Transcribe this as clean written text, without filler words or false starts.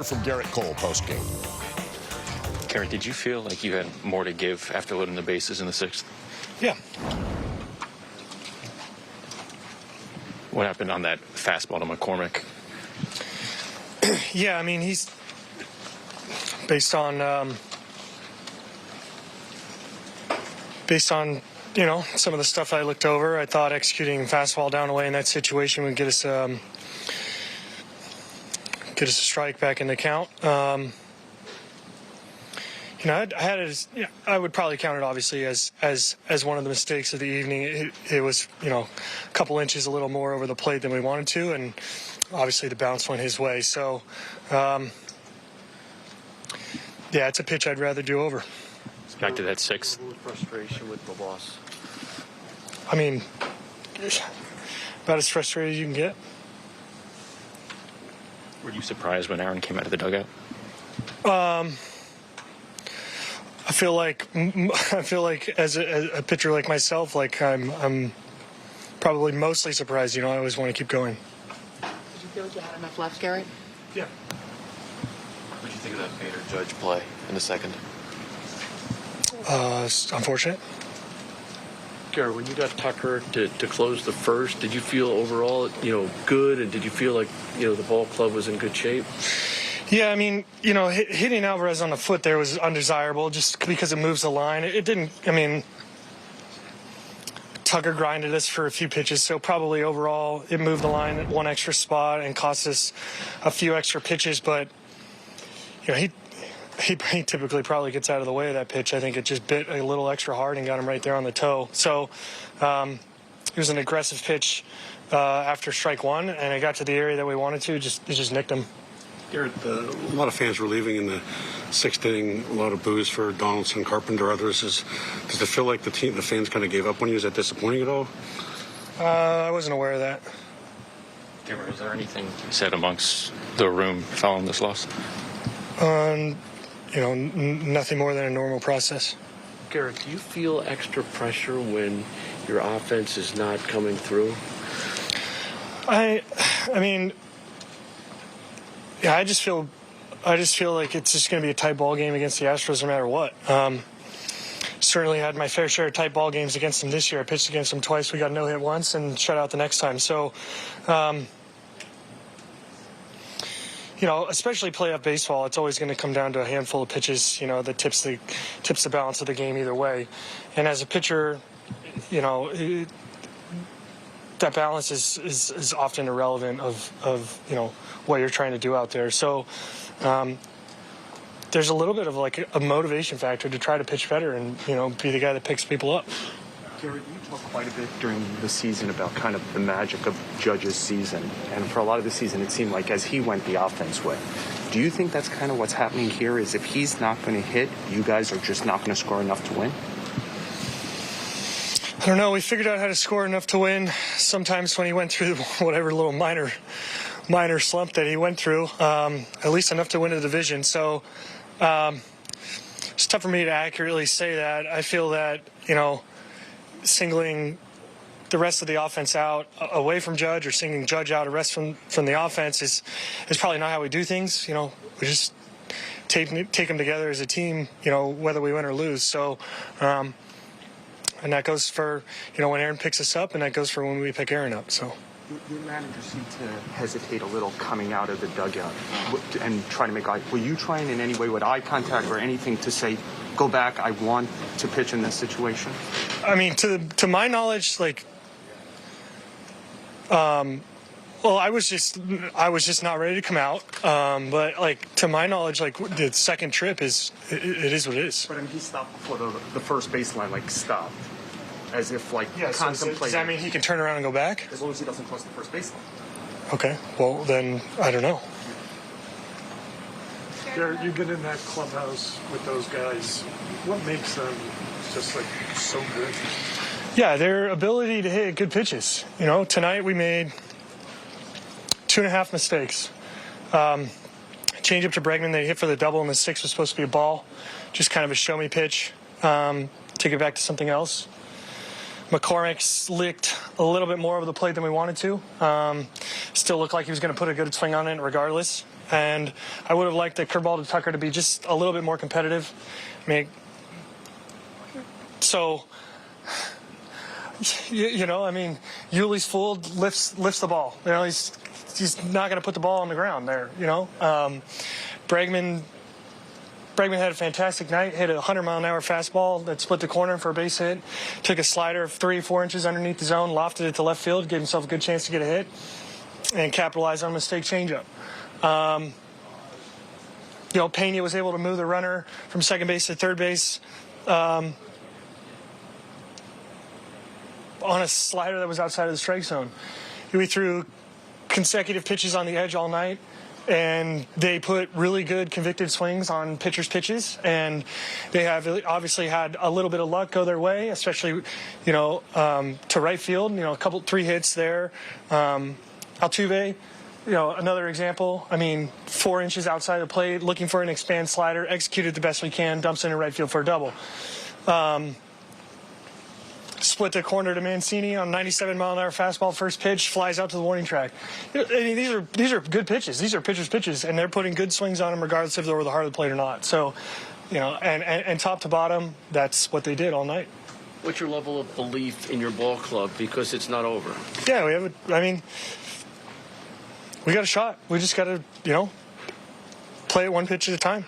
From Gerrit Cole post-game. Gerrit, did you feel like you had more to give after loading the bases in the sixth? Yeah. What happened on that fastball to McCormick? Yeah, I mean, he's based on some of the stuff I looked over. I thought executing fastball down away in that situation would get us a strike back in the count. I would probably count it obviously as one of the mistakes of the evening. It was a couple inches a little more over the plate than we wanted to, and obviously the bounce went his way. So it's a pitch I'd rather do over. Back to that sixth. Frustration with the loss. I mean, about as frustrated as you can get. Were you surprised when Aaron came out of the dugout? I feel like as a pitcher like myself, like I'm probably mostly surprised. I always want to keep going. Did you feel like you had enough left, Gerrit? Yeah. What did you think of that Bader Judge play in the second? It's unfortunate. Gerrit, when you got Tucker to close the first, did you feel overall, good, and did you feel like, the ball club was in good shape? Yeah, I mean, hitting Alvarez on the foot there was undesirable just because it moves the line. It didn't, Tucker grinded us for a few pitches, so probably overall it moved the line one extra spot and cost us a few extra pitches, but, he typically probably gets out of the way of that pitch. I think it just bit a little extra hard and got him right there on the toe. So it was an aggressive pitch after strike one, and it got to the area that we wanted to. It just nicked him. Gerrit, a lot of fans were leaving in the sixth inning. A lot of boos for Donaldson, Carpenter, others. Does it feel like the fans kind of gave up on you? Is that disappointing at all? I wasn't aware of that. Gerrit, was there anything said amongst the room following this loss? Nothing more than a normal process. Gerrit, do you feel extra pressure when your offense is not coming through? I just feel like it's just going to be a tight ball game against the Astros no matter what. Certainly had my fair share of tight ball games against them this year. I pitched against them twice. We got no hit once and shut out the next time. So, especially playoff baseball, it's always going to come down to a handful of pitches, that tips the balance of the game either way. And as a pitcher, that balance is often irrelevant of what you're trying to do out there. So there's a little bit of like a motivation factor to try to pitch better and, be the guy that picks people up. Gerrit, you talked quite a bit during the season about kind of the magic of Judge's season. And for a lot of the season, it seemed like as he went, the offense went. Do you think that's kind of what's happening here is if he's not going to hit, you guys are just not going to score enough to win? I don't know. We figured out how to score enough to win sometimes when he went through whatever little minor slump that he went through, at least enough to win the division. So it's tough for me to accurately say that. I feel that, singling the rest of the offense out away from Judge or singling Judge out a rest from the offense is probably not how we do things. We just take them together as a team, whether we win or lose. So, and that goes for, when Aaron picks us up, and that goes for when we pick Aaron up. So. Your manager seemed to hesitate a little coming out of the dugout and trying to make eye. Were you trying in any way with eye contact or anything to say, go back, I want to pitch in this situation? I mean, to my knowledge, I was just not ready to come out. But to my knowledge, the second trip it is what it is. But he stopped before the first baseline, stopped. As if, contemplating. So does that mean he can turn around and go back? As long as he doesn't cross the first baseline. Okay. Well, then I don't know. Gerrit, you've been in that clubhouse with those guys. What makes them just so good? Yeah, their ability to hit good pitches. Tonight we made 2.5 mistakes. Change up to Bregman, they hit for the double, and the 6 was supposed to be a ball. Just kind of a show me pitch. Take it back to something else. McCormick's licked a little bit more over the plate than we wanted to. Still looked like he was going to put a good swing on it regardless. And I would have liked the curveball to Tucker to be just a little bit more competitive. I mean, so, Yuli's fooled, lifts the ball. He's not going to put the ball on the ground there, Bregman had a fantastic night, hit a 100-mile-an-hour fastball that split the corner for a base hit, took a slider 3-4 inches underneath the zone, lofted it to left field, gave himself a good chance to get a hit, and capitalized on a mistake changeup. Pena was able to move the runner from second base to third base on a slider that was outside of the strike zone. We threw consecutive pitches on the edge all night, and they put really good convicted swings on pitchers' pitches, and they have obviously had a little bit of luck go their way, especially, to right field, 3 hits there. Altuve, another example. 4 inches outside the plate, looking for an expand slider, executed the best we can, dumps in right field for a double. Split the corner to Mancini on 97-mile-an-hour fastball, first pitch, flies out to the warning track. These are good pitches. These are pitchers' pitches, and they're putting good swings on them regardless if they're over the heart of the plate or not. So, and top to bottom, that's what they did all night. What's your level of belief in your ball club, because it's not over? Yeah, we got a shot. We just got to, play it one pitch at a time.